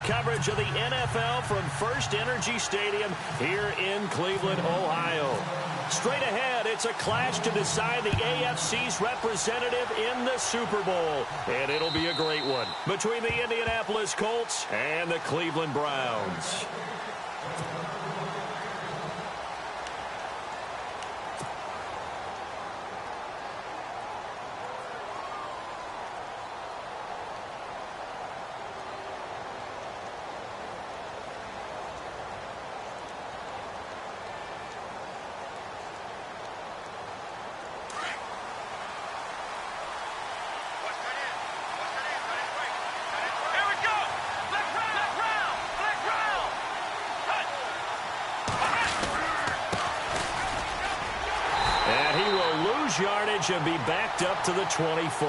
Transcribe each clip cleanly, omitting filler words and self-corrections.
coverage of the NFL from First Energy Stadium here in Cleveland, Ohio. Straight ahead, it's a clash to decide the AFC's representative in the Super Bowl. And it'll be a great one between the Indianapolis Colts and the Cleveland Browns. Yardage and be backed up to the 24.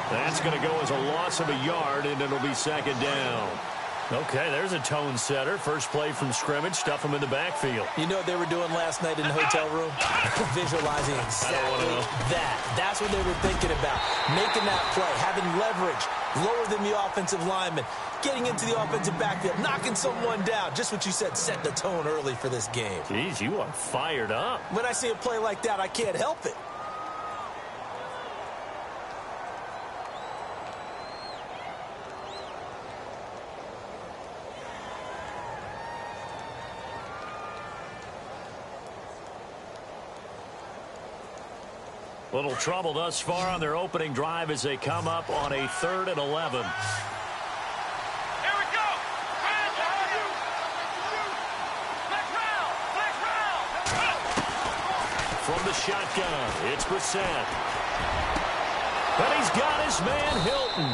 That's going to go as a loss of a yard, and it'll be second down. Okay, there's a tone setter. First play from scrimmage, stuff them in the backfield. You know what they were doing last night in the hotel room? Visualizing exactly that. That's what they were thinking about. Making that play, having leverage, lower than the offensive lineman, getting into the offensive backfield, knocking someone down. Just what you said, set the tone early for this game. Jeez, you are fired up. When I see a play like that, I can't help it. Little trouble thus far on their opening drive as they come up on a 3rd and 11. Here we go. From the shotgun, it's Brissett. And he's got his man Hilton.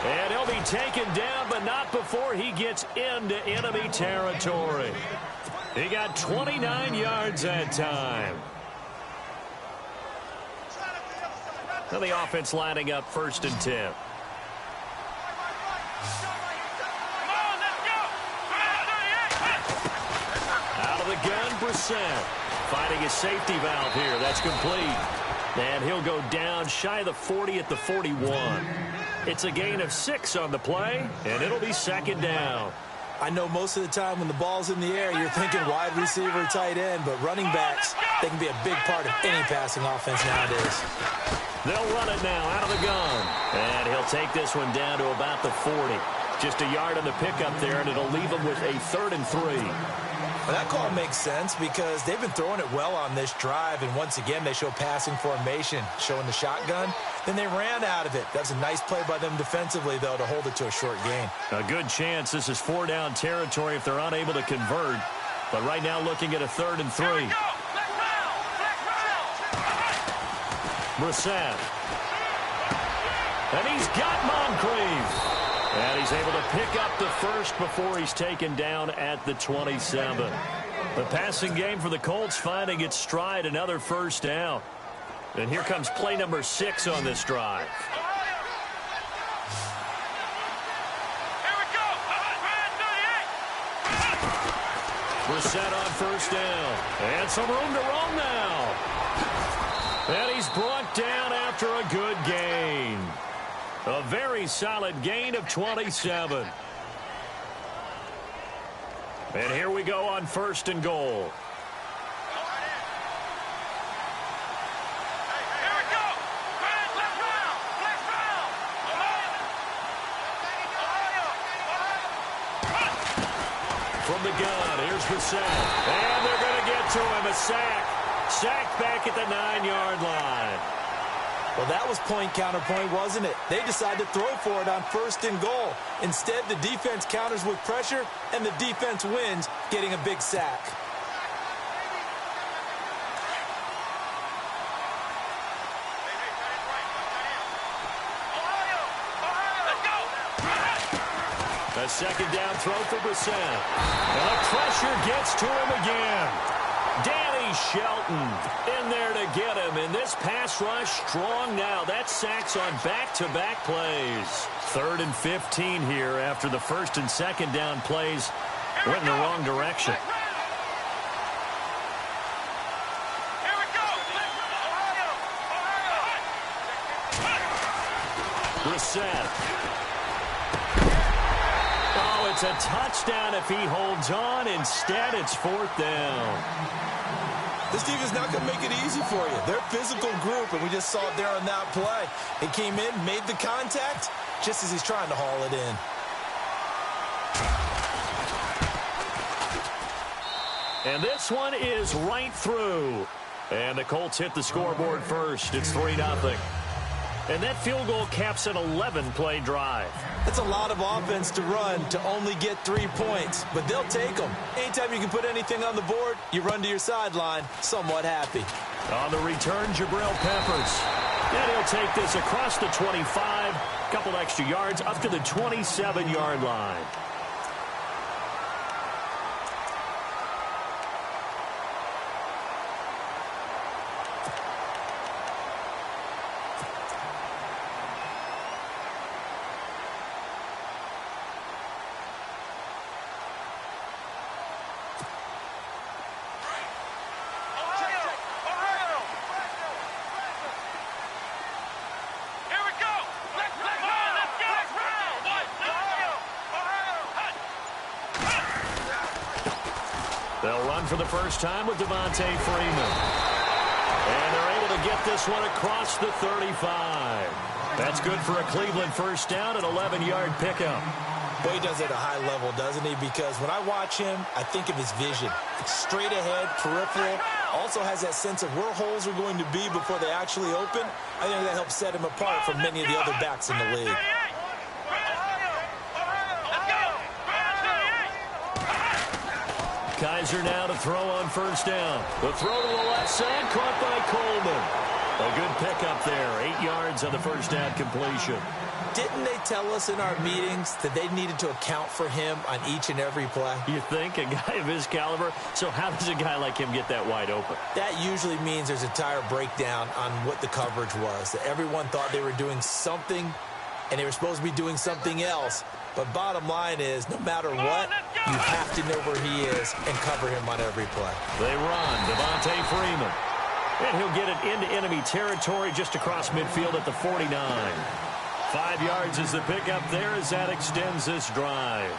And he'll be taken down, but not before he gets into enemy territory. He got 29 yards that time. Now the offense lining up 1st and 10. Out of the gun, Brissett. Finding his safety valve here. That's complete. And he'll go down shy of the 40 at the 41. It's a gain of 6 on the play, and it'll be second down. I know most of the time when the ball's in the air, you're thinking wide receiver, tight end, but running backs, they can be a big part of any passing offense nowadays. They'll run it now out of the gun. And he'll take this one down to about the 40. Just a yard on the pickup there, and it'll leave him with a 3rd and 3. Well, that call makes sense because they've been throwing it well on this drive, and once again they show passing formation, showing the shotgun. Then they ran out of it. That's a nice play by them defensively, though, to hold it to a short gain. A good chance this is 4-down territory if they're unable to convert. But right now looking at a 3rd and 3. Brissett. And he's got Moncrief. And he's able to pick up the first before he's taken down at the 27. The passing game for the Colts finding its stride, another first down. And here comes play number 6 on this drive. Here we go. Brissett on first down. And some room to roam now. And he's brought down after a good gain. A very solid gain of 27. And here we go on 1st and goal. From the gun, here's Brissett. And they're going to get to him. A sack. Sacked back at the 9-yard line. Well, that was point counterpoint, wasn't it? They decided to throw for it on 1st and goal. Instead, the defense counters with pressure, and the defense wins, getting a big sack. A second down throw for Brissett. And the pressure gets to him again. Danny Shelton in there to get him. And this pass rush strong now. That sacks on back-to-back plays. 3rd and 15 here after the 1st and 2nd down plays went in the wrong direction. Brissett. Oh, It's a touchdown if he holds on. Instead, it's 4th down. This defense is not going to make it easy for you. They're a physical group, and we just saw it there on that play. He came in, made the contact, just as he's trying to haul it in. And this one is right through. And the Colts hit the scoreboard first. It's 3-0. And that field goal caps an 11-play drive. That's a lot of offense to run to only get 3 points, but they'll take them. Anytime you can put anything on the board, you run to your sideline, somewhat happy. On the return, Jabril Peppers. And he'll take this across the 25, a couple extra yards, up to the 27-yard line. They'll run for the first time with Devontae Freeman. And they're able to get this one across the 35. That's good for a Cleveland first down, an 11-yard pickup. Boy, he does it at a high level, doesn't he? Because when I watch him, I think of his vision. Straight ahead, peripheral. Also has that sense of where holes are going to be before they actually open. I think that helps set him apart from many of the other backs in the league. Kizer now to throw on first down. The throw to the left side, caught by Coleman. A good pickup there, 8 yards on the first down completion. Didn't they tell us in our meetings that they needed to account for him on each and every play? You think? A guy of his caliber? So how does a guy like him get that wide open? That usually means there's a entire breakdown on what the coverage was. That everyone thought they were doing something, and they were supposed to be doing something else. But bottom line is, no matter what, you have to know where he is and cover him on every play. They run. Devontae Freeman. And he'll get it into enemy territory just across midfield at the 49. 5 yards is the pickup there as that extends this drive.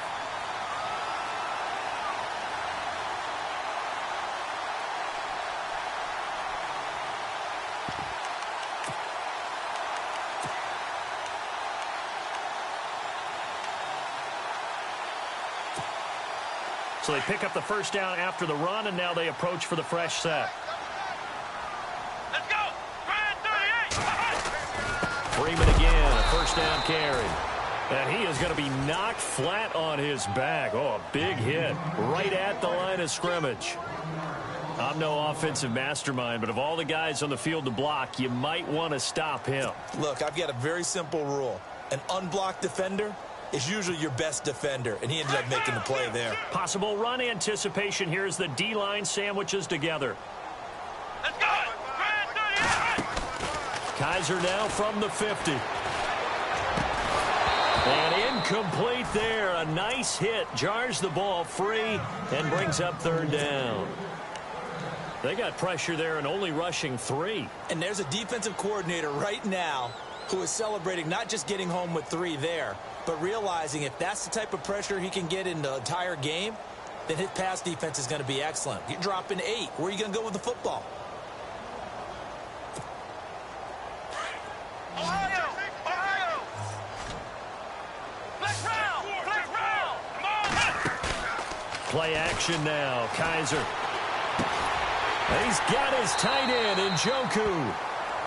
So they pick up the first down after the run, and now they approach for the fresh set. Let's go! Brand 38! Freeman again, a first down carry. And he is going to be knocked flat on his back. Oh, a big hit right at the line of scrimmage. I'm no offensive mastermind, but of all the guys on the field to block, you might want to stop him. Look, I've got a very simple rule. An unblocked defender is usually your best defender, and he ended up making the play there. Possible run anticipation here as the D-line sandwiches together. Let's go! Brand 38! Kizer now from the 50. And incomplete there. A nice hit. Jars the ball free and brings up third down. They got pressure there and only rushing 3. And there's a defensive coordinator right now who is celebrating not just getting home with 3 there, but realizing if that's the type of pressure he can get in the entire game, then his pass defense is going to be excellent. You're dropping 8. Where are you going to go with the football? Ohio! Ohio! Black round! Black round! Come on! Play action now. Kizer. And he's got his tight end in Njoku.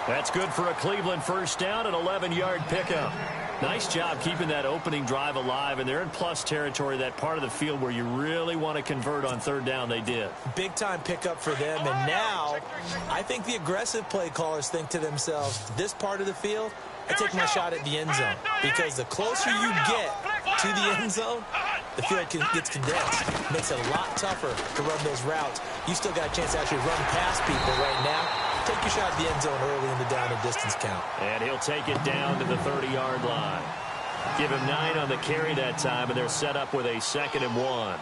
That's good for a Cleveland first down, an 11-yard pickup. Nice job keeping that opening drive alive, and they're in plus territory, that part of the field where you really want to convert on third down. They did. Big-time pickup for them, and now I think the aggressive play callers think to themselves, this part of the field, I take my shot at the end zone, because the closer you get to the end zone, the field gets condensed. Makes it a lot tougher to run those routes. You still got a chance to actually run past people right now. Take your shot at the end zone early in the down and distance count. And he'll take it down to the 30-yard line. Give him 9 on the carry that time, and they're set up with a 2nd and 1.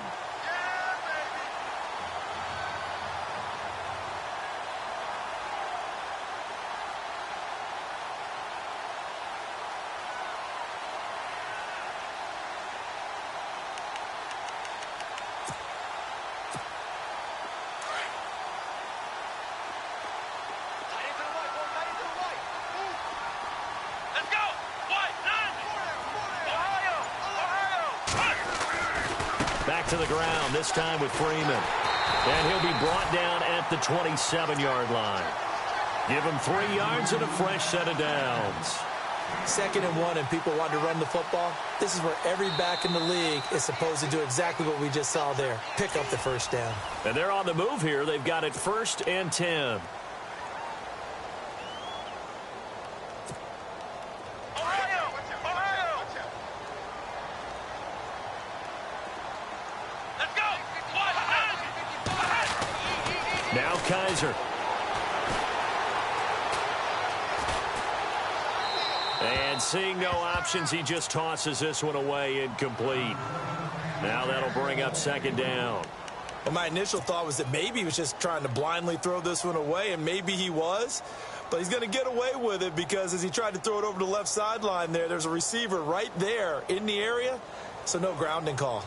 Back to the ground, this time with Freeman. And he'll be brought down at the 27-yard line. Give him 3 yards and a fresh set of downs. 2nd and 1 and people want to run the football. This is where every back in the league is supposed to do exactly what we just saw there. Pick up the first down. And they're on the move here. They've got it 1st and 10. Now Kaiser. And seeing no options, he just tosses this one away incomplete. Now that'll bring up 2nd down. Well, my initial thought was that maybe he was just trying to blindly throw this one away, and maybe he was. But he's going to get away with it because as he tried to throw it over the left sideline there's a receiver right there in the area, so no grounding call.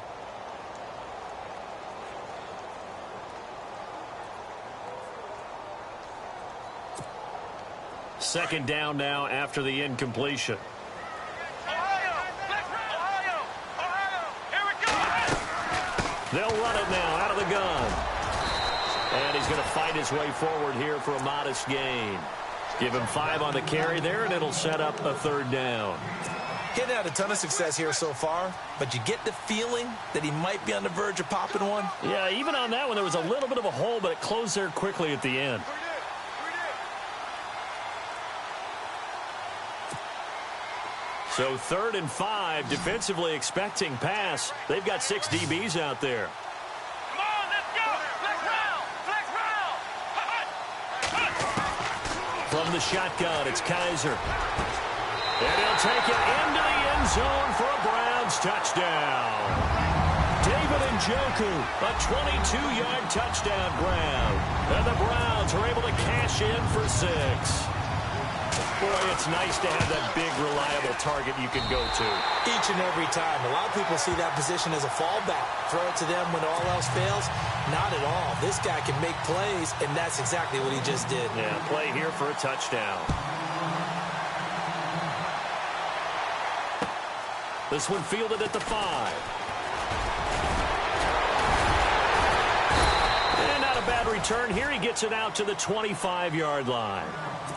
Second down now after the incompletion. They'll run it now out of the gun. And he's going to fight his way forward here for a modest gain. Give him 5 on the carry there, and it'll set up a 3rd down. Getting had a ton of success here so far, but you get the feeling that he might be on the verge of popping one. Yeah, even on that one, there was a little bit of a hole, but it closed there quickly at the end. So 3rd and 5, defensively expecting pass. They've got 6 DBs out there. Come on, let's go. Flex round. Flex round. From the shotgun, it's Kaiser. And he'll take it into the end zone for a Browns touchdown. David Njoku, a 22-yard touchdown grab. And the Browns are able to cash in for 6. Boy, it's nice to have that big, reliable target you can go to. Each and every time. A lot of people see that position as a fallback. Throw it to them when all else fails. Not at all. This guy can make plays, and that's exactly what he just did. Yeah, play here for a touchdown. This one fielded at the 5. And not a bad return here. He gets it out to the 25-yard line.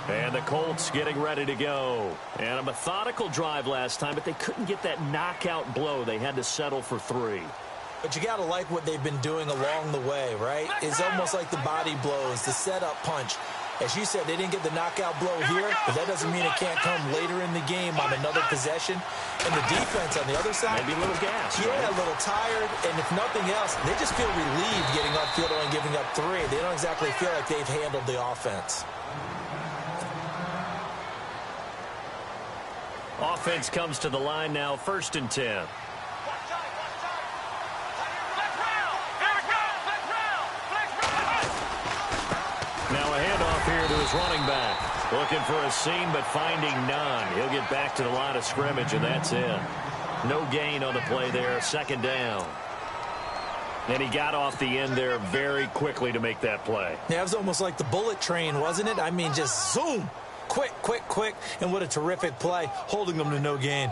And the Colts getting ready to go. And a methodical drive last time, but they couldn't get that knockout blow. They had to settle for 3. But you got to like what they've been doing along the way, right? It's almost like the body blows, the setup punch. As you said, they didn't get the knockout blow here, but that doesn't mean it can't come later in the game on another possession. And the defense on the other side, maybe a little gas. Yeah, right? A little tired. And if nothing else, they just feel relieved getting upfield and giving up 3. They don't exactly feel like they've handled the offense. Offense comes to the line now, 1st and 10. Now a handoff here to his running back. Looking for a seam, but finding none. He'll get back to the line of scrimmage, and that's it. No gain on the play there, 2nd down. And he got off the end there very quickly to make that play. Yeah, it was almost like the bullet train, wasn't it? I mean, just zoom. Quick, quick, quick. And what a terrific play, holding them to no gain.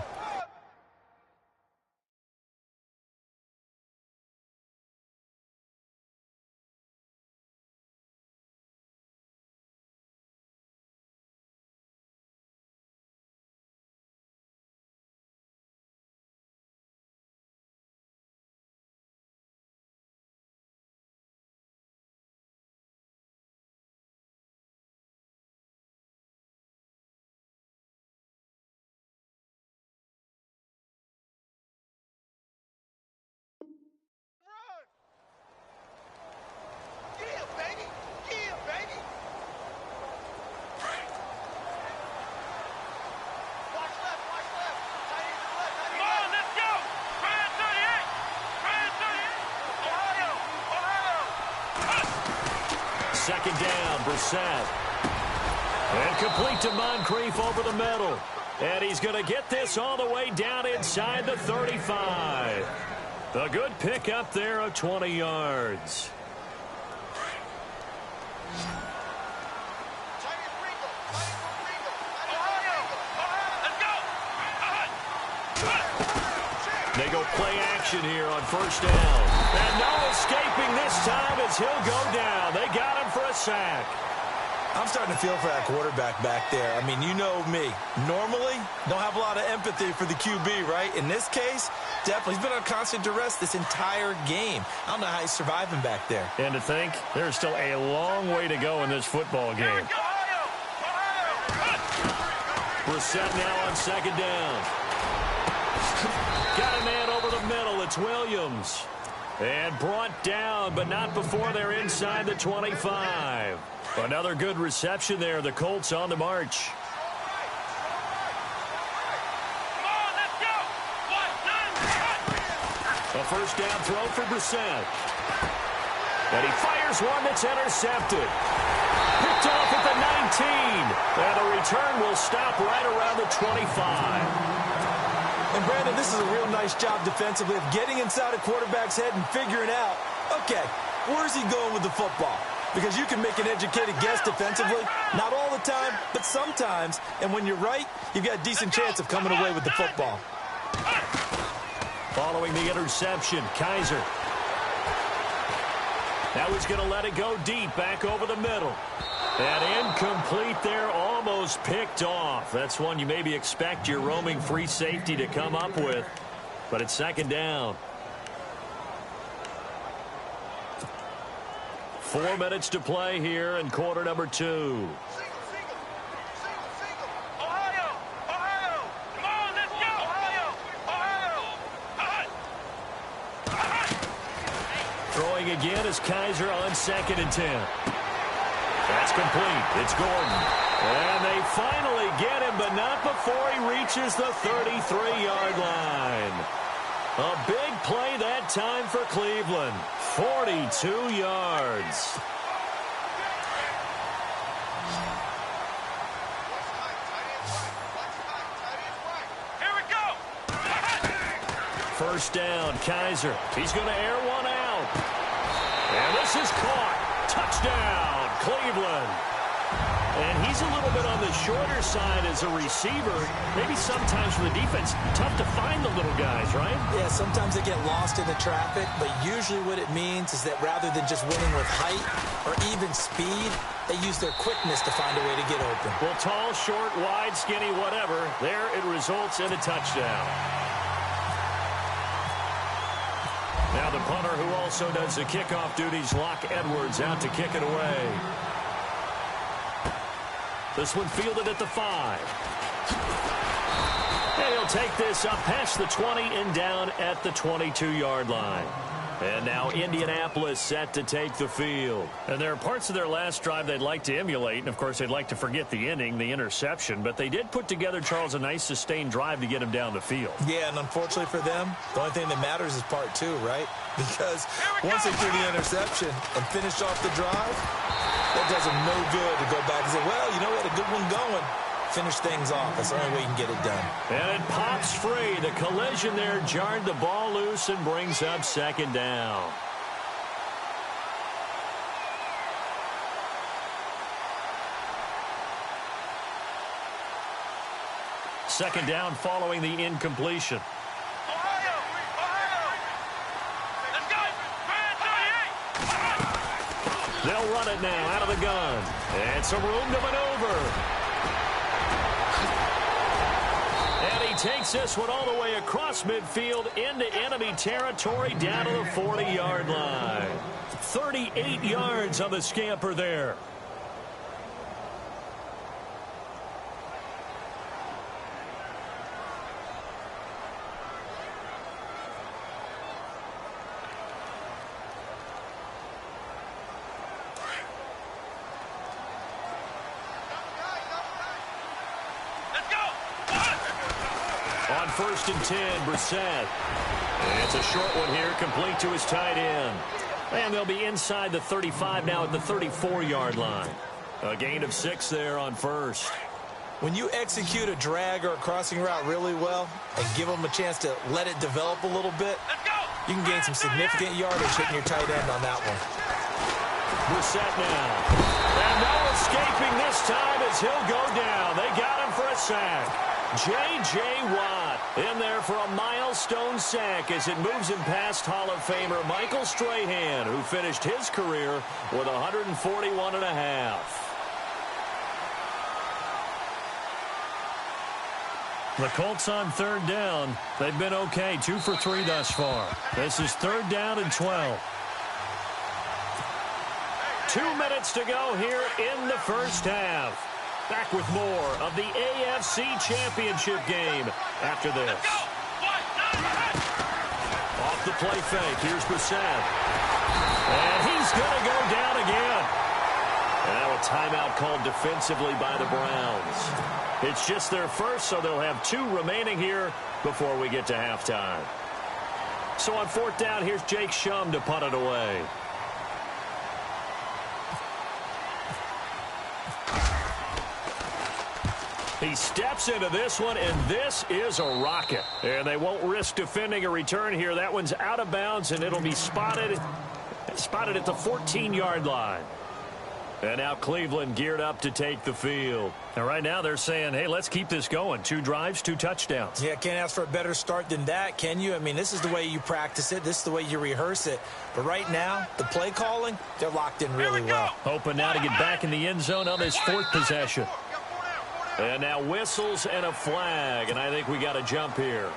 Second down, Brissett. And complete to Moncrief over the middle. And he's going to get this all the way down inside the 35. A good pickup there of 20 yards. They go play action. action here on first down. And no escaping this time as he'll go down. They got him for a sack. I'm starting to feel for that quarterback back there. I mean, you know me. Normally, don't have a lot of empathy for the QB, right? In this case, definitely. He's been on constant duress this entire game. I don't know how he's surviving back there. And to think, there's still a long way to go in this football game. Brissett now on second down. Got a man over the middle. It's Williams. And brought down, but not before they're inside the 25. Another good reception there. The Colts on the march. A first down throw for Brissett. And he fires one that's intercepted. Picked off at the 19. And the return will stop right around the 25. And, Brandon, this is a real nice job defensively of getting inside a quarterback's head and figuring out, okay, where's he going with the football? Because you can make an educated guess defensively. Not all the time, but sometimes. And when you're right, you've got a decent chance of coming away with the football. Following the interception, Kaiser. Now he's going to let it go deep, back over the middle. And incomplete there, almost picked off. That's one you maybe expect your roaming free safety to come up with. But it's second down. 4 minutes to play here in quarter number 2. Throwing again is Kaiser on second and 10. That's complete. It's Gordon. And they finally get him, but not before he reaches the 33-yard line. A big play that time for Cleveland. 42 yards. Here we go. First down, Kaiser. He's going to air one out. And this is caught. Touchdown, Cleveland. And he's a little bit on the shorter side as a receiver. Maybe sometimes for the defense, tough to find the little guys, right? Yeah, sometimes they get lost in the traffic, but usually what it means is that rather than just winning with height or even speed, they use their quickness to find a way to get open. Well, tall, short, wide, skinny, whatever, there it results in a touchdown. Now the punter who also does the kickoff duties, Locke Edwards, out to kick it away. This one fielded at the 5. And he'll take this up past the 20 and down at the 22-yard line. And now Indianapolis set to take the field. And there are parts of their last drive they'd like to emulate. And, of course, they'd like to forget the inning, the interception. But they did put together, Charles, a nice sustained drive to get him down the field. Yeah, and unfortunately for them, the only thing that matters is part 2, right? Because once they threw the interception and finished off the drive, that does them no good to go back and say, well, you know, we had a good one going. Finish things off. That's the only way you can get it done. And it pops free. The collision there jarred the ball loose and brings up second down. Second down following the incompletion. They'll run it now out of the gun. And some room to maneuver. And he takes this one all the way across midfield into enemy territory down to the 40-yard line. 38 yards on the scamper there. On first and 10, Brissett. And it's a short one here, complete to his tight end. And they'll be inside the 35 now at the 34-yard line. A gain of 6 there on first. When you execute a drag or a crossing route really well and give them a chance to let it develop a little bit, you can gain some significant yardage hitting your tight end on that one. Brissett now. And no escaping this time as he'll go down. They got him for a sack. J.J. Watt in there for a milestone sack as it moves him past Hall of Famer Michael Strahan, who finished his career with 141.5. The Colts on third down. They've been okay, 2 for 3 thus far. This is 3rd down and 12. 2 minutes to go here in the first half. Back with more of the AFC Championship game after this. Off the play fake, here's Brissett. And he's going to go down again. And now a timeout called defensively by the Browns. It's just their first, so they'll have 2 remaining here before we get to halftime. So on 4th down, here's Jake Shum to punt it away. He steps into this one, and this is a rocket. And they won't risk defending a return here. That one's out of bounds, and it'll be spotted at the 14-yard line. And now Cleveland geared up to take the field. And right now they're saying, hey, let's keep this going. 2 drives, 2 touchdowns. Yeah, can't ask for a better start than that, can you? I mean, this is the way you practice it. This is the way you rehearse it. But right now, the play calling, they're locked in really well. Hoping now to get back in the end zone on this 4th possession. And now whistles and a flag, and I think we got a jump here.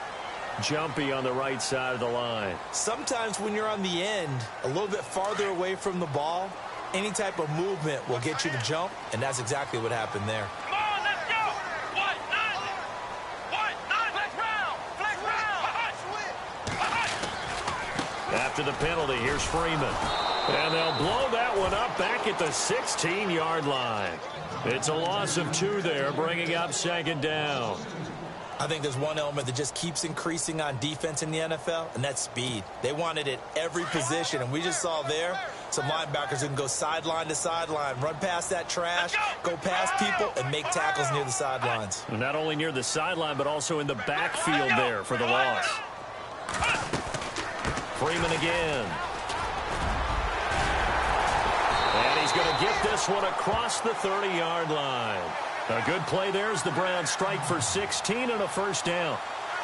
Jumpy on the right side of the line. Sometimes when you're on the end, a little bit farther away from the ball, any type of movement will get you to jump, and that's exactly what happened there. Come on, let's go. What? Flex round. After the penalty, here's Freeman. And they'll blow that one up back at the 16-yard line. It's a loss of 2 there, bringing up 2nd down. I think there's one element that just keeps increasing on defense in the NFL, and that's speed. They want it at every position, and we just saw there some linebackers who can go sideline to sideline, run past that trash, go past people, and make tackles near the sidelines. And not only near the sideline, but also in the backfield there for the loss. Freeman again. And he's going to get this one across the 30-yard line. A good play there as the Browns strike for 16 and a 1st down.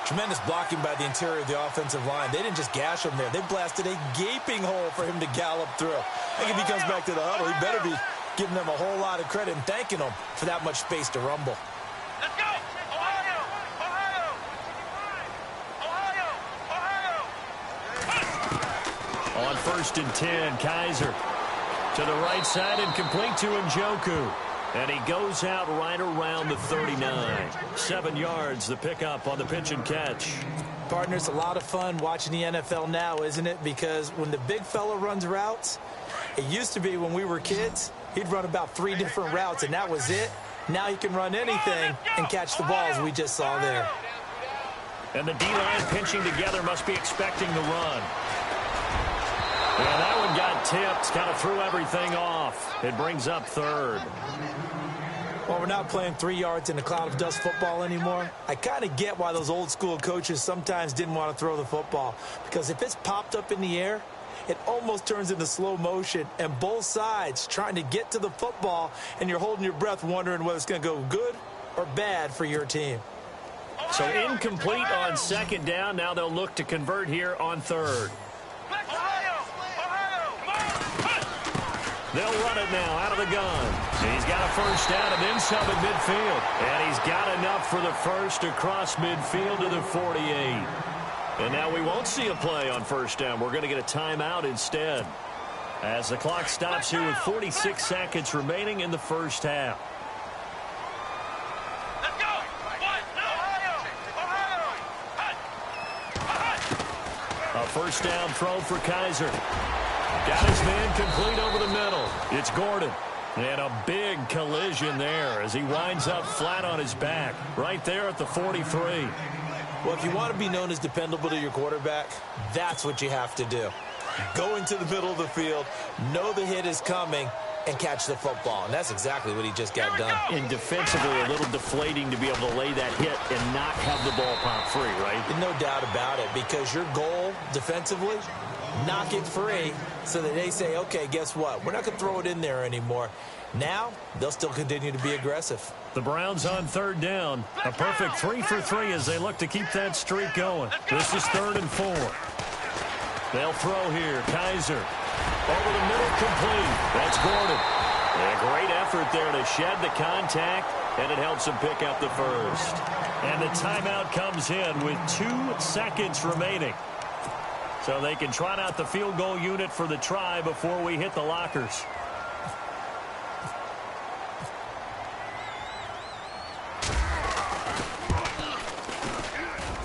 Tremendous blocking by the interior of the offensive line. They didn't just gash him there. They blasted a gaping hole for him to gallop through. I think if he comes back to the huddle, he better be giving them a whole lot of credit and thanking them for that much space to rumble. Let's go. Ohio. On 1st and 10, Kaiser to the right side and complete to Njoku. And he goes out right around the 39. 7 yards, the pickup on the pitch and catch. Partner, it's a lot of fun watching the NFL now, isn't it? Because when the big fella runs routes, it used to be when we were kids, he'd run about 3 different routes, and that was it. Now he can run anything and catch the balls we just saw there. And the D-line pinching together must be expecting the run. And that one got tipped, kind of threw everything off. It brings up 3rd. Well, we're not playing 3 yards in a cloud of dust football anymore. I kind of get why those old school coaches sometimes didn't want to throw the football. Because if it's popped up in the air, it almost turns into slow motion. And both sides trying to get to the football, and you're holding your breath wondering whether it's going to go good or bad for your team. So incomplete on 2nd down. Now they'll look to convert here on 3rd. They'll run it now out of the gun. He's got a 1st down and then some at midfield. And he's got enough for the 1st across midfield to the 48. And now we won't see a play on 1st down. We're going to get a timeout instead. As the clock stops here with 46 seconds remaining in the 1st half. Let's go. A 1st down throw for Kaiser. Got his man complete over the middle. It's Gordon. And a big collision there as he winds up flat on his back. Right there at the 43. Well, if you want to be known as dependable to your quarterback, that's what you have to do. Go into the middle of the field, know the hit is coming, and catch the football. And that's exactly what he just got done. And defensively, a little deflating to be able to lay that hit and not have the ball pop free, right? No doubt about it, because your goal defensively, knock it free so that they say, okay, guess what? We're not going to throw it in there anymore. Now, they'll still continue to be aggressive. The Browns on third down. A perfect 3 for 3 as they look to keep that streak going. This is 3rd and 4. They'll throw here. Kaiser. Over the middle, complete. That's Gordon. A great effort there to shed the contact, and it helps him pick up the first. And the timeout comes in with 2 seconds remaining. So they can trot out the field goal unit for the try before we hit the lockers.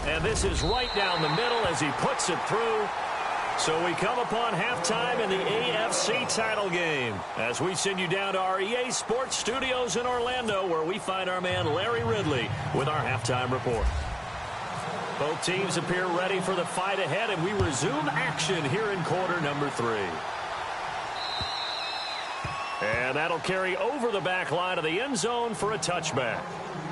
And this is right down the middle as he puts it through. So we come upon halftime in the AFC title game as we send you down to our EA Sports Studios in Orlando, where we find our man Larry Ridley with our halftime report. Both teams appear ready for the fight ahead, and we resume action here in quarter number 3. And that'll carry over the back line of the end zone for a touchback.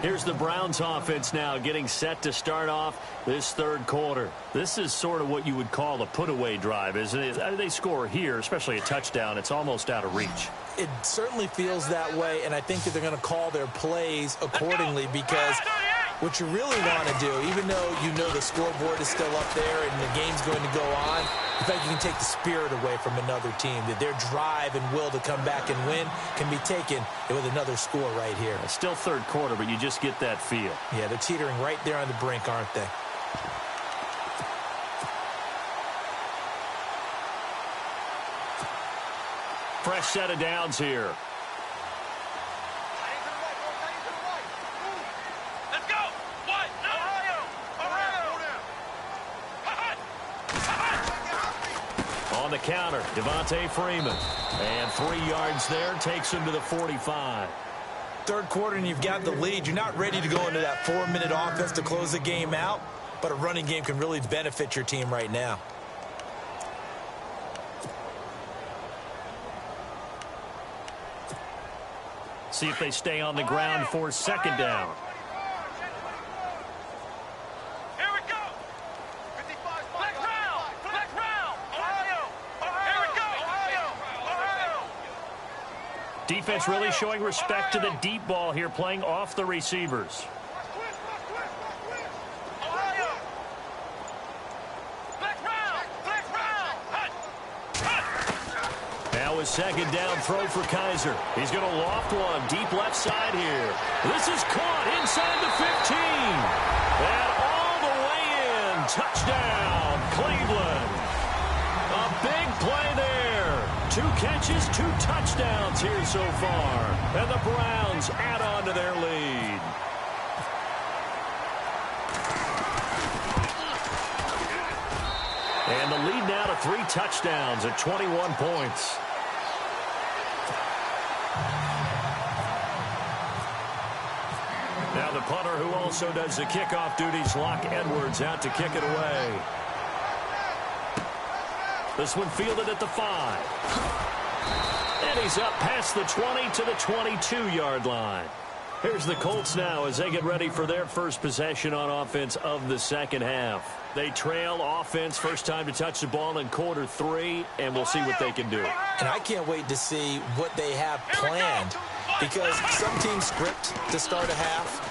Here's the Browns offense now getting set to start off this third quarter. This is sort of what you would call a put-away drive, isn't it? They score here, especially a touchdown. It's almost out of reach. It certainly feels that way, and I think that they're going to call their plays accordingly because what you really want to do, even though you know the scoreboard is still up there and the game's going to go on, in fact, you can take the spirit away from another team, that their drive and will to come back and win can be taken with another score right here. It's still third quarter, but you just get that feel. Yeah, they're teetering right there on the brink, aren't they? Fresh set of downs here. Let's go. What? On the counter, Devontae Freeman. And 3 yards there, takes him to the 45. Third quarter and you've got the lead. You're not ready to go into that 4-minute offense to close the game out, but a running game can really benefit your team right now. See if they stay on the ground for second down. Here we go. 55. Flex round. Flex round. Ohio. Here we go. Ohio. Defense really showing respect to the deep ball here, playing off the receivers. Ohio. Flex round. Flex round. Now a second down throw for Kaiser. He's going to loft one deep left side here. This is caught inside the 15. And all the way in. Touchdown, Cleveland. A big play there. 2 catches, 2 touchdowns here so far. And the Browns add on to their lead. And the lead now to 3 touchdowns at 21 points. Now the punter, who also does the kickoff duties, Locke Edwards, out to kick it away. This one fielded at the 5. And he's up past the 20 to the 22-yard line. Here's the Colts now as they get ready for their first possession on offense of the second half. They trail offense, first time to touch the ball in quarter 3, and we'll see what they can do. And I can't wait to see what they have planned, because some teams script to start a half.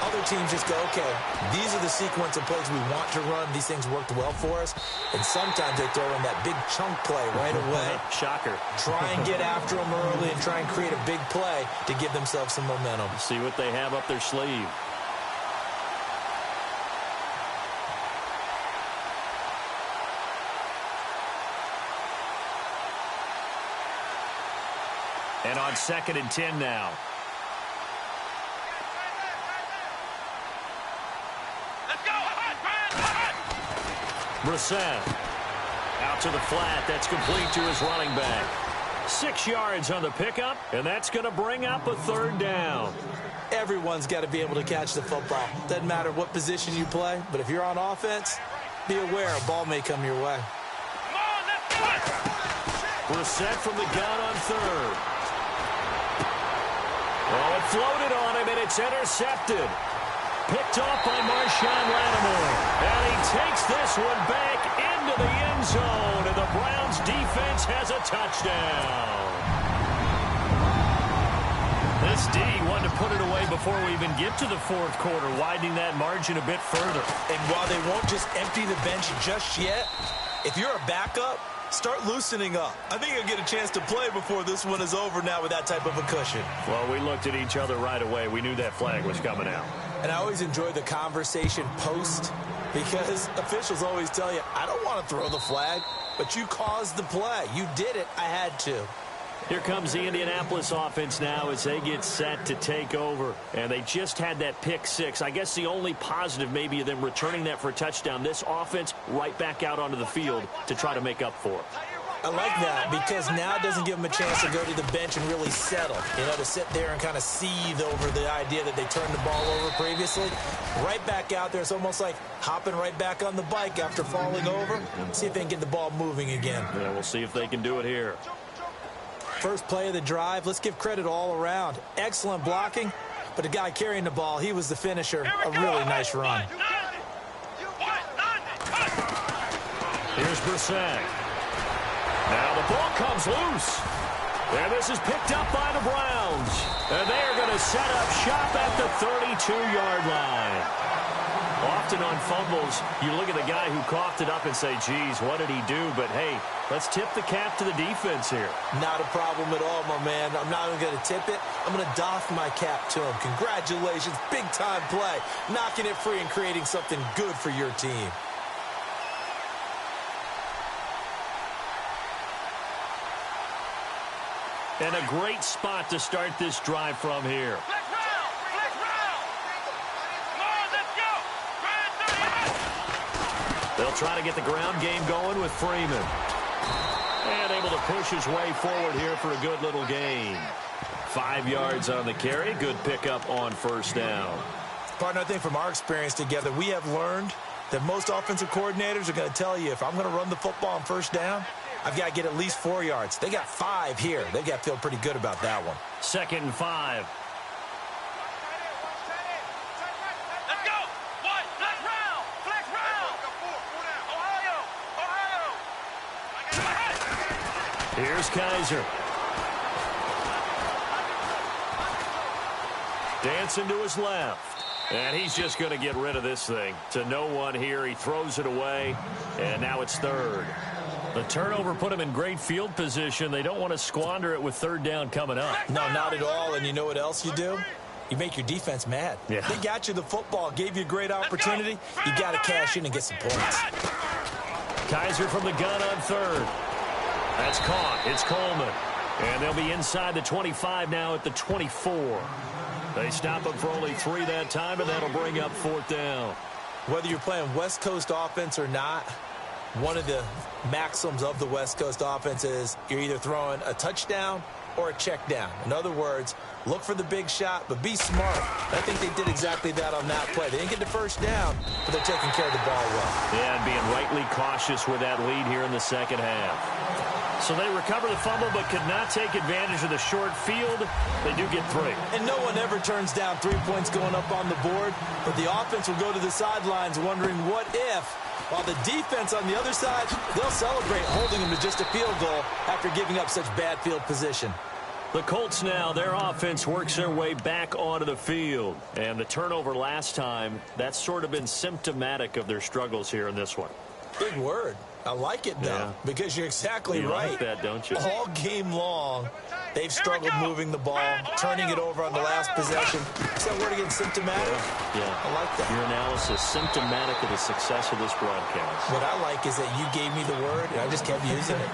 Other teams just go, okay, these are the sequence of plays we want to run. These things worked well for us. And sometimes they throw in that big chunk play right away. Shocker. Try and get after them early and try and create a big play to give themselves some momentum. See what they have up their sleeve. And on 2nd and 10 now. Let's go. Brissett out to the flat. That's complete to his running back. 6 yards on the pickup, and that's going to bring up a 3rd down. Everyone's got to be able to catch the football. Doesn't matter what position you play, but if you're on offense, be aware a ball may come your way. Come on, let's do it. Brissett from the gun on 3rd. Oh, it floated on him, and it's intercepted. Picked off by Marshawn Lattimore. And he takes this one back into the end zone, and the Browns defense has a touchdown. USD wanted to put it away before we even get to the fourth quarter, widening that margin a bit further. And while they won't just empty the bench just yet, if you're a backup, start loosening up. I think you'll get a chance to play before this one is over now with that type of a cushion. Well, we looked at each other right away. We knew that flag was coming out. And I always enjoy the conversation post because officials always tell you, I don't want to throw the flag, but you caused the play. You did it. I had to. Here comes the Indianapolis offense now as they get set to take over. And they just had that pick six. I guess the only positive maybe of them returning that for a touchdown. This offense right back out onto the field to try to make up for it. I like that because now it doesn't give them a chance to go to the bench and really settle. You know, to sit there and kind of seethe over the idea that they turned the ball over previously. Right back out there. It's almost like hopping right back on the bike after falling over. See if they can get the ball moving again. Yeah, we'll see if they can do it here. First play of the drive, let's give credit all around. Excellent blocking, but the guy carrying the ball, he was the finisher. A really nice run. Here's Brissett. Now the ball comes loose. And this is picked up by the Browns. And they're going to set up shop at the 32-yard line. Often on fumbles, you look at the guy who coughed it up and say, geez, what did he do? But, hey, let's tip the cap to the defense here. Not a problem at all, my man. I'm not even going to tip it. I'm going to doff my cap to him. Congratulations. Big-time play. Knocking it free and creating something good for your team. And a great spot to start this drive from here. They'll try to get the ground game going with Freeman. And able to push his way forward here for a good little gain. 5 yards on the carry. Good pickup on first down. Partner, I think from our experience together, we have learned that most offensive coordinators are going to tell you, if I'm going to run the football on first down, I've got to get at least 4 yards. They got 5 here. They've got to feel pretty good about that one. 2nd and 5. Let's go. One. Flex round. Flex round. Ohio. Here's Kaiser. Dancing to his left. And he's just going to get rid of this thing. To no one here. He throws it away. And now it's 3rd. The turnover put him in great field position. They don't want to squander it with 3rd down coming up. No, not at all. And you know what else you do? You make your defense mad. Yeah. They got you the football, gave you a great opportunity. You got to cash in and get some points. Kaiser from the gun on 3rd. That's caught. It's Coleman. And they'll be inside the 25 now at the 24. They stop him for only 3 that time, and that'll bring up 4th down. Whether you're playing West Coast offense or not, one of the maxims of the West Coast offense is you're either throwing a touchdown or a check down. In other words, look for the big shot, but be smart. I think they did exactly that on that play. They didn't get the first down, but they're taking care of the ball well. Yeah, and being rightly cautious with that lead here in the second half. So they recover the fumble but could not take advantage of the short field. They do get 3. And no one ever turns down 3 points going up on the board, but the offense will go to the sidelines wondering what if. While the defense on the other side, they'll celebrate holding them to just a field goal after giving up such bad field position. The Colts now, their offense works their way back onto the field. And the turnover last time, that's sort of been symptomatic of their struggles here in this one. Big word. I like it, though, because you're exactly you right. Like that, don't you? All game long, they've struggled moving the ball, turning it over on the last possession. Is that word again, symptomatic? Yeah. I like that. Your analysis, symptomatic of the success of this broadcast. What I like is that you gave me the word, and I just kept using it.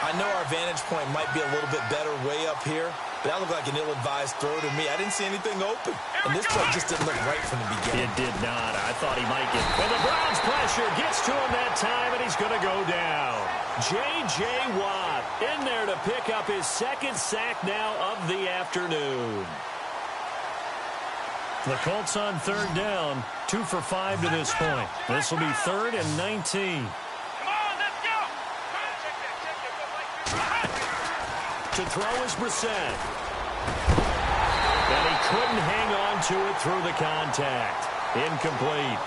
I know our vantage point might be a little bit better way up here, but that looked like an ill-advised throw to me. I didn't see anything open, and this play just didn't look right from the beginning. It did not. I thought he might get... Well, the Browns pressure gets to him that time, and he's going to go down. J.J. Watt in there to pick up his 2nd sack now of the afternoon. The Colts on 3rd down, 2 for 5 to this point. This will be 3rd and 19. To throw is Brissett. And he couldn't hang on to it through the contact. Incomplete.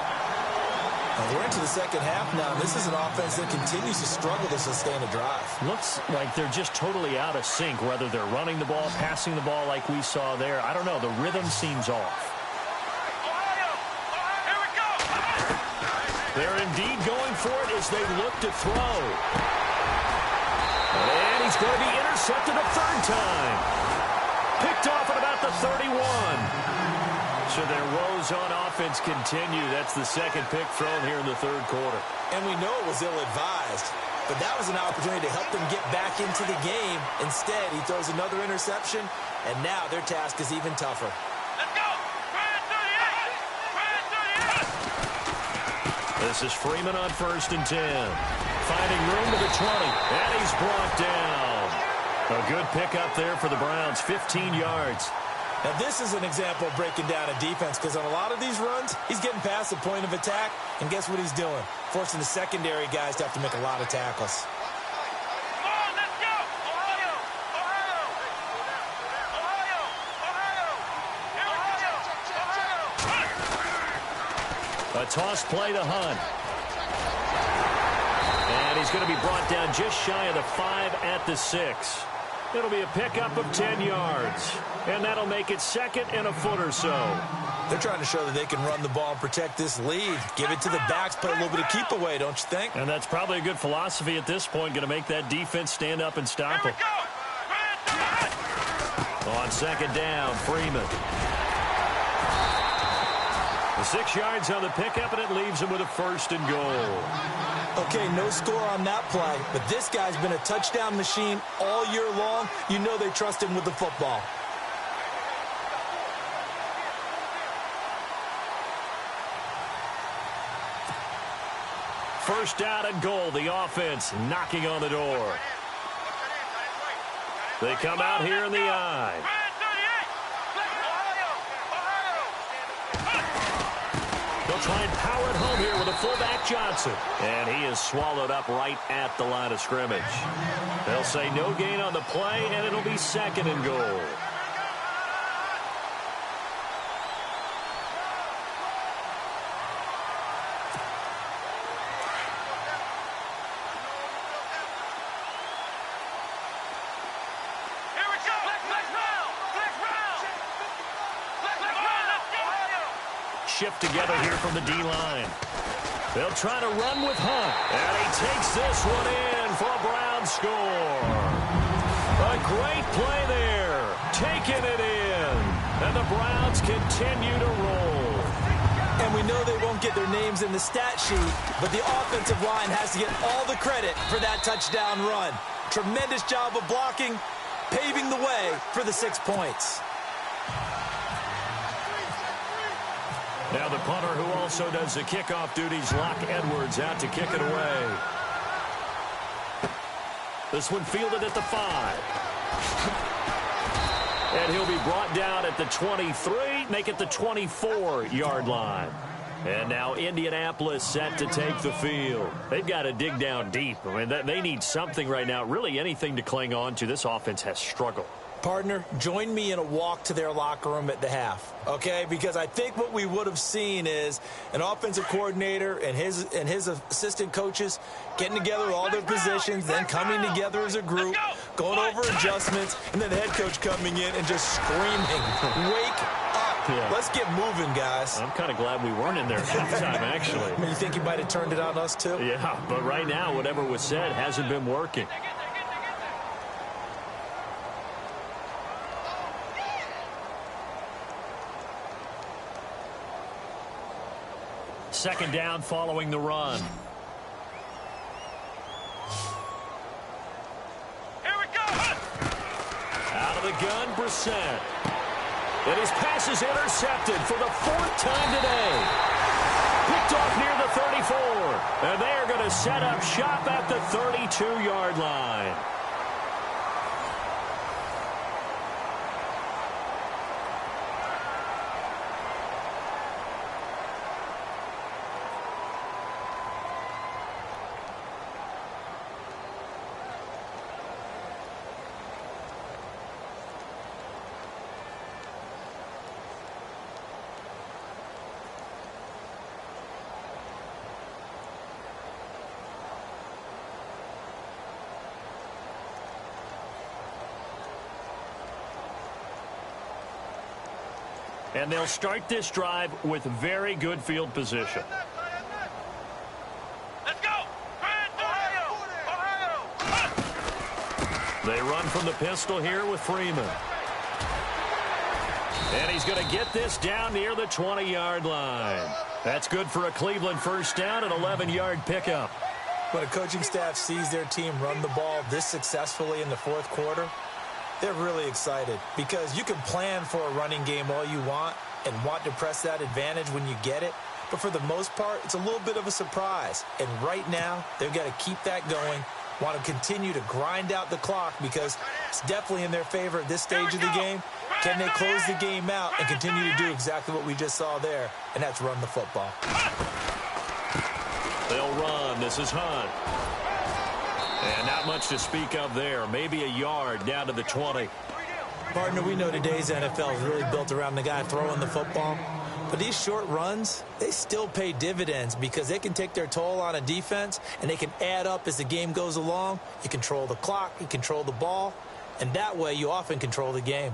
We're into the second half now. This is an offense that continues to struggle to sustain a drive. Looks like they're just totally out of sync, whether they're running the ball, passing the ball like we saw there. I don't know. The rhythm seems off. Here we go. They're indeed going for it as they look to throw. And he's going to be intercepted a third time. Picked off at about the 31. So their woes on offense continue. That's the second pick thrown here in the third quarter. And we know it was ill-advised, but that was an opportunity to help them get back into the game. Instead, he throws another interception, and now their task is even tougher. Let's go. Brand 38. Brand 38. This is Freeman on 1st and 10. Finding room to the 20, and he's brought down. A good pickup there for the Browns, 15 yards. Now, this is an example of breaking down a defense because on a lot of these runs, he's getting past the point of attack, and guess what he's doing? Forcing the secondary guys to have to make a lot of tackles. Come on, let's go. Ohio. Ohio. Ohio. Ohio. Here we go. A toss play to Hunt. And he's going to be brought down just shy of the 5 at the 6. It'll be a pickup of 10 yards. And that'll make it second and a foot or so. They're trying to show that they can run the ball and protect this lead. Give it to the backs, play a little bit of keep away, don't you think? And that's probably a good philosophy at this point, going to make that defense stand up and stop Here we them. go. On second down, Freeman. The 6 yards on the pickup, and it leaves him with a 1st and goal. Okay, no score on that play, but this guy's been a touchdown machine all year long. You know they trust him with the football. First down and goal, the offense knocking on the door. They come out here in the eye. Brand 38. Ohio. They'll try and power it home here with a fullback Johnson. And he is swallowed up right at the line of scrimmage. They'll say no gain on the play, and it'll be second and goal. Here we go. Flex round. Flex round. Flex round. Let's go. Ohio. Shift together here from the D-line. They'll try to run with Hunt. And he takes this one in for a Brown score. A great play there. Taking it in. And the Browns continue to roll. And we know they won't get their names in the stat sheet, but the offensive line has to get all the credit for that touchdown run. Tremendous job of blocking, paving the way for the 6 points. Now the punter who also does the kickoff duties, Locke Edwards, out to kick it away. This one fielded at the 5. And he'll be brought down at the 23, make it the 24-yard line. And now Indianapolis set to take the field. They've got to dig down deep. I mean, they need something right now, really anything to cling on to. This offense has struggled. Partner, join me in a walk to their locker room at the half, okay? Because I think what we would have seen is an offensive coordinator and his assistant coaches getting together all their positions, then coming together as a group, going over adjustments, and then the head coach coming in and just screaming, "Wake up! Yeah. Let's get moving, guys." I'm kind of glad we weren't in there at halftime, actually. You think he might have turned it on us, too? Yeah, but right now, whatever was said hasn't been working. Second down following the run. Here we go. Out of the gun, Brissett. And his pass is intercepted for the 4th time today. Picked off near the 34. And they're going to set up shop at the 32-yard line. And they'll start this drive with very good field position. Let's go. Ohio. They run from the pistol here with Freeman. And he's going to get this down near the 20-yard line. That's good for a Cleveland first down, an 11-yard pickup. When a coaching staff sees their team run the ball this successfully in the fourth quarter, they're really excited because you can plan for a running game all you want and want to press that advantage when you get it. But for the most part, it's a little bit of a surprise. And right now, they've got to keep that going, want to continue to grind out the clock because it's definitely in their favor at this stage of the game. Can they close the game out and continue to do exactly what we just saw there, and that's run the football. They'll run. This is Hunt. And not much to speak of there. Maybe a yard down to the 20. Partner, we know today's NFL is really built around the guy throwing the football. But these short runs, they still pay dividends because they can take their toll on a defense, and they can add up as the game goes along. You control the clock, you control the ball, and that way you often control the game.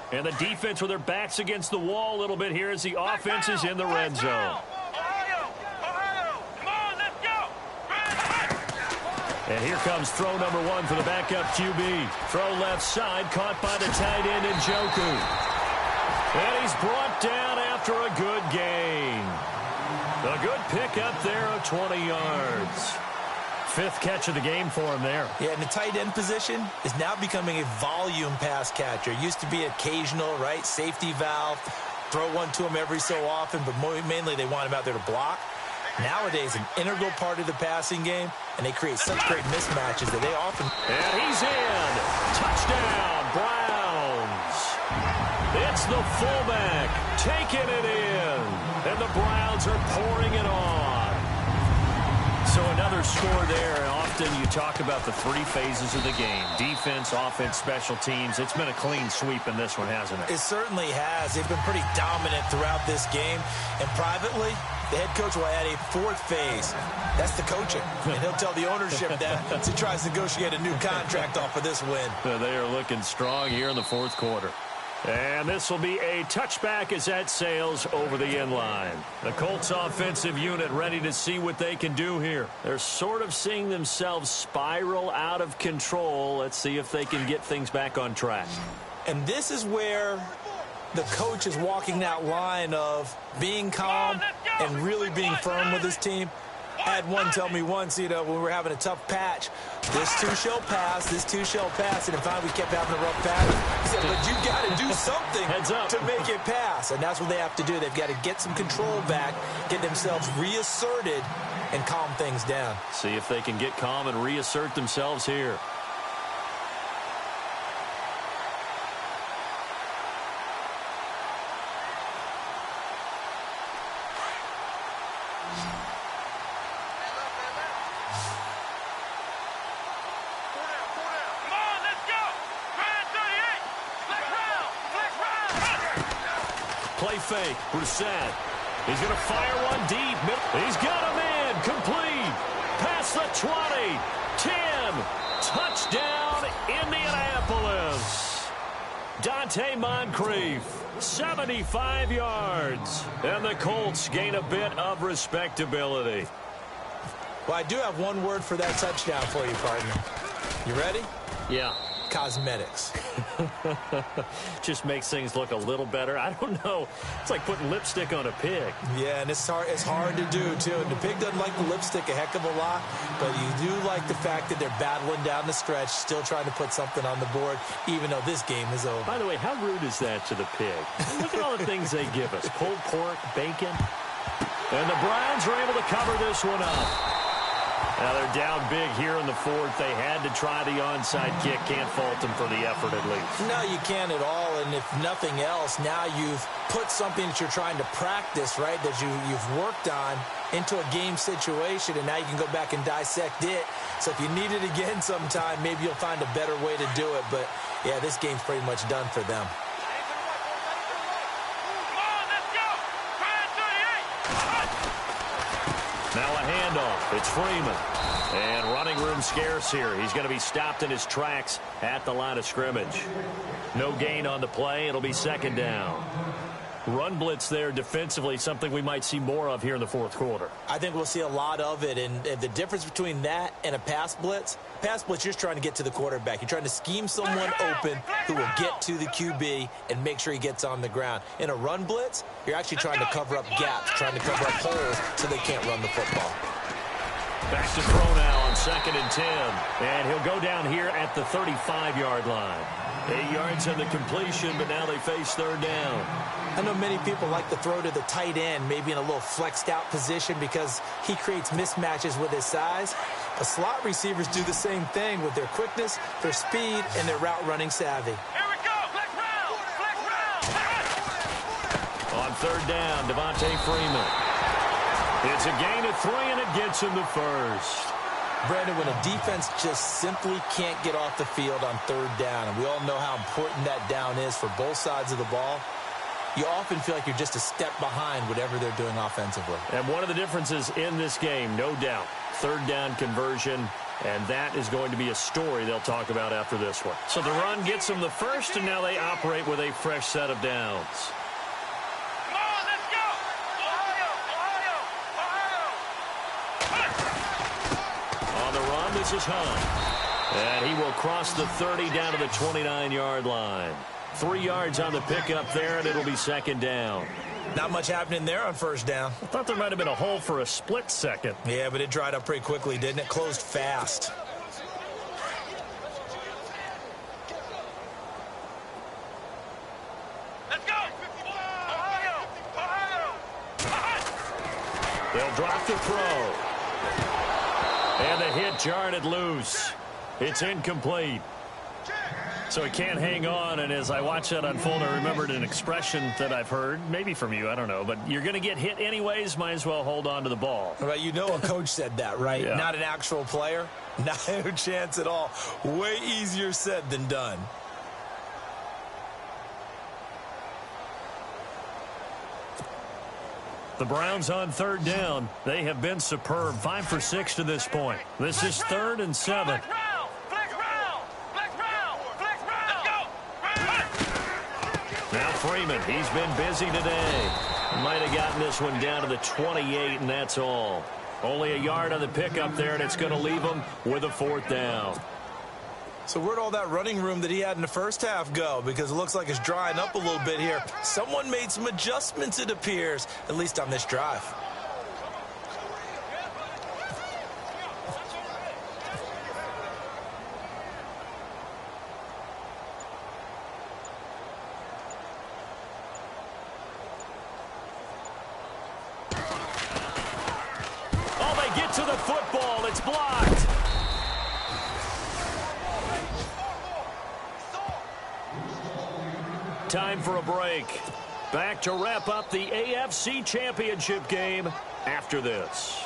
And the defense with their backs against the wall a little bit here as the offense is in the red zone. Ohio. Come on, let's go. And here comes throw number one for the backup QB. Throw left side, caught by the tight end Njoku. And he's brought down after a good gain. A good pickup there of 20 yards. Fifth catch of the game for him there. Yeah, and the tight end position is now becoming a volume pass catcher. It used to be occasional, right? Safety valve, throw one to him every so often, but mainly they want him out there to block. Nowadays, an integral part of the passing game, and they create such great mismatches that they often... And he's in. Touchdown, Browns. It's the fullback taking it in, and the Browns are pouring it on. So another score there. Often you talk about the three phases of the game. Defense, offense, special teams. It's been a clean sweep in this one, hasn't it? It certainly has. They've been pretty dominant throughout this game. And privately, the head coach will add a fourth phase. That's the coaching. And he'll tell the ownership that as he tries to negotiate a new contract off of this win. They are looking strong here in the fourth quarter. And this will be a touchback as that sails over the end line. The Colts offensive unit ready to see what they can do here. They're sort of seeing themselves spiral out of control. Let's see if they can get things back on track. And this is where the coach is walking that line of being calm and really being firm with his team. I had one tell me once, when we were having a tough patch, this too shall pass, this too shall pass, and in fact we kept having a rough patch. He said, but you've got to do something to make it pass, and that's what they have to do. They've got to get some control back, get themselves reasserted, and calm things down. See if they can get calm and reassert themselves here. Play fake. Brissett. He's going to fire one deep. He's got him in. Complete. Past the 20. 10. Touchdown, Indianapolis. Dante Moncrief. 75 yards. And the Colts gain a bit of respectability. Well, I do have one word for that touchdown for you, partner. You ready? Yeah. Cosmetics. Just makes things look a little better. I don't know. It's like putting lipstick on a pig. Yeah, and it's hard to do, too. And the pig doesn't like the lipstick a heck of a lot, but you do like the fact that they're battling down the stretch, still trying to put something on the board, even though this game is over. By the way, how rude is that to the pig? Look at all the things they give us. Pulled pork, bacon. And the Browns are able to cover this one up. Now they're down big here in the fourth. They had to try the onside kick. Can't fault them for the effort at least. No, you can't at all. And if nothing else, now you've put something that you're trying to practice, right, that you've worked on into a game situation, and now you can go back and dissect it. So if you need it again sometime, maybe you'll find a better way to do it. But, yeah, this game's pretty much done for them. Now a handoff. It's Freeman. And running room scarce here. He's going to be stopped in his tracks at the line of scrimmage. No gain on the play. It'll be second down. Run blitz there defensively, something we might see more of here in the fourth quarter. I think we'll see a lot of it, and the difference between that and a pass blitz, you're just trying to get to the quarterback. You're trying to scheme someone open who will get to the QB and make sure he gets on the ground. In a run blitz, you're actually trying to cover up gaps, trying to cover up holes so they can't run the football. Back to throw now on 2nd and 10. And he'll go down here at the 35-yard line. 8 yards on the completion, but now they face third down. I know many people like to throw to the tight end, maybe in a little flexed out position because he creates mismatches with his size. But slot receivers do the same thing with their quickness, their speed, and their route running savvy. Here we go. Flex round. Flex round. On third down, Devontae Freeman. It's a gain of 3, and it gets him the first. Brandon, when a defense just simply can't get off the field on third down, and we all know how important that down is for both sides of the ball, you often feel like you're just a step behind whatever they're doing offensively. And one of the differences in this game, no doubt, third down conversion, and that is going to be a story they'll talk about after this one. So the run gets them the first, and now they operate with a fresh set of downs. Come on, let's go. Ohio. On the run, this is Hunt. And he will cross the 30 down to the 29-yard line. 3 yards on the pickup there, and it'll be second down. Not much happening there on first down. I thought there might have been a hole for a split second. Yeah, but it dried up pretty quickly, didn't it? Closed fast. Let's go. Ohio. They'll drop the throw. And the hit jarred it loose. It's incomplete. So he can't hang on, and as I watch that unfold, I remembered an expression that I've heard, maybe from you, I don't know, but you're going to get hit anyways, might as well hold on to the ball. Right, you know a coach said that, right? Yeah. Not an actual player. Not a chance at all. Way easier said than done. The Browns on third down. They have been superb. 5 for 6 to this point. This is 3rd and 7. Now Freeman, he's been busy today. Might have gotten this one down to the 28, and that's all. Only a yard on the pickup there, and it's going to leave him with a 4th down. So where'd all that running room that he had in the first half go? Because it looks like it's drying up a little bit here. Someone made some adjustments, it appears, at least on this drive. To the football, it's blocked. Time for a break. Back to wrap up the AFC Championship game after this.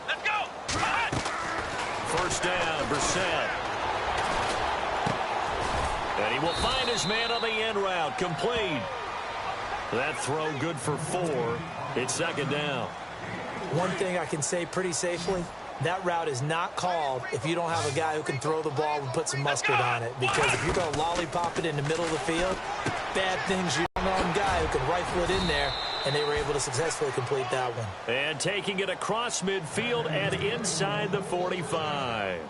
Let's go. First down, Brissett. And he will find his man on the end route. Complete. That throw good for 4. It's second down. One thing I can say pretty safely, that route is not called if you don't have a guy who can throw the ball and put some mustard on it. Because if you're going to lollipop it in the middle of the field, bad things. You don't know a guy who can rifle it in there, and they were able to successfully complete that one. And taking it across midfield and inside the 45.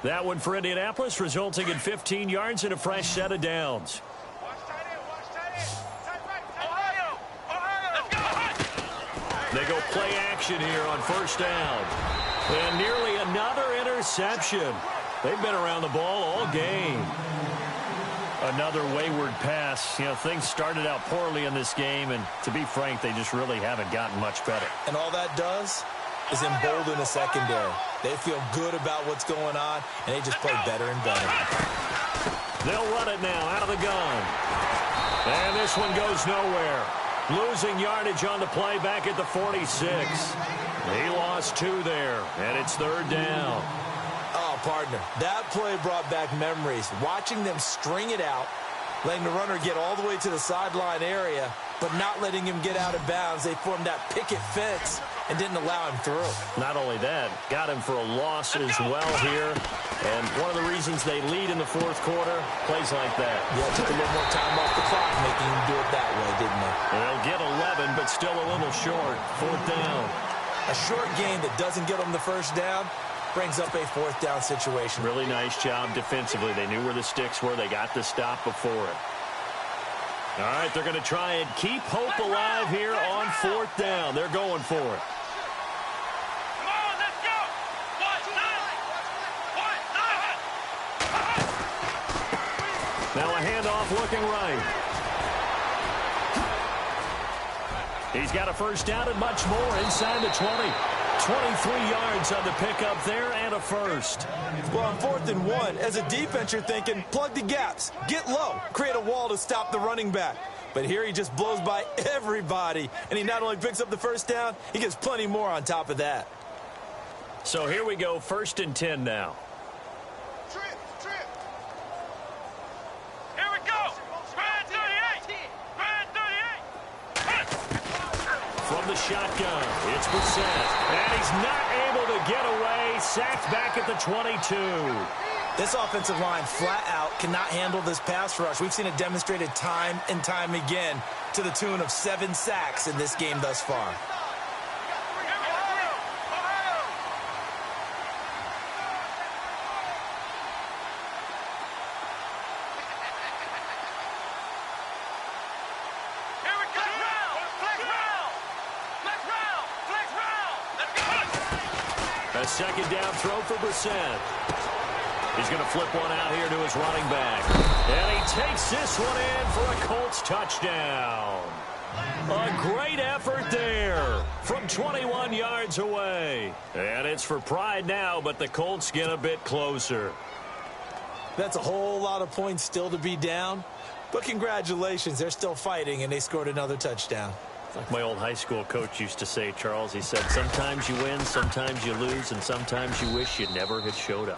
That one for Indianapolis, resulting in 15 yards and a fresh set of downs. They go play action here on first down. And nearly another interception. They've been around the ball all game. Another wayward pass. You know, things started out poorly in this game, and to be frank, they just really haven't gotten much better. And all that does is embolden the secondary. They feel good about what's going on, and they just play better and better. They'll run it now out of the gun. And this one goes nowhere. Losing yardage on the play back at the 46. He lost 2 there, and it's third down. Oh, partner. That play brought back memories. Watching them string it out, letting the runner get all the way to the sideline area, but not letting him get out of bounds. They formed that picket fence and didn't allow him through. Not only that, got him for a loss as well here. And one of the reasons they lead in the fourth quarter, plays like that. Yeah, took a little more time off the clock, making him do it that way, didn't they? They'll get 11, but still a little short. Fourth down. A short game that doesn't get them the first down brings up a fourth down situation. Really nice job defensively. They knew where the sticks were. They got the stop before it. All right, they're going to try and keep hope alive here on fourth down. They're going for it. Come on, let's go. Now a handoff looking right. He's got a first down and much more inside the 20. 23 yards on the pickup there and a first. Well, on 4th and 1, as a defense, you're thinking, plug the gaps, get low, create a wall to stop the running back. But here he just blows by everybody, and he not only picks up the first down, he gets plenty more on top of that. So here we go, 1st and 10 now. Trip. Here we go. Spread 38. From the shotgun, it's Brissett. And he's not able to get away. Sacked back at the 22. This offensive line flat out cannot handle this pass rush. We've seen it demonstrated time and time again to the tune of 7 sacks in this game thus far. A second down throw for Brissett. He's going to flip one out here to his running back. And he takes this one in for a Colts touchdown. A great effort there from 21 yards away. And it's for pride now, but the Colts get a bit closer. That's a whole lot of points still to be down. But congratulations, they're still fighting, and they scored another touchdown. Like my old high school coach used to say, Charles, he said, sometimes you win, sometimes you lose, and sometimes you wish you never had showed up.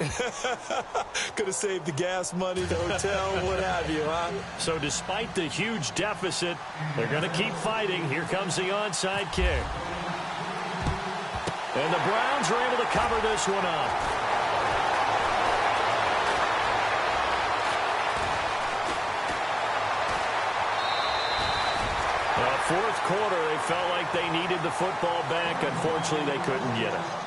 Could have saved the gas money, the hotel, what have you, huh? So despite the huge deficit, they're going to keep fighting. Here comes the onside kick. And the Browns are able to cover this one up. Fourth quarter, they felt like they needed the football back. Unfortunately, they couldn't get it.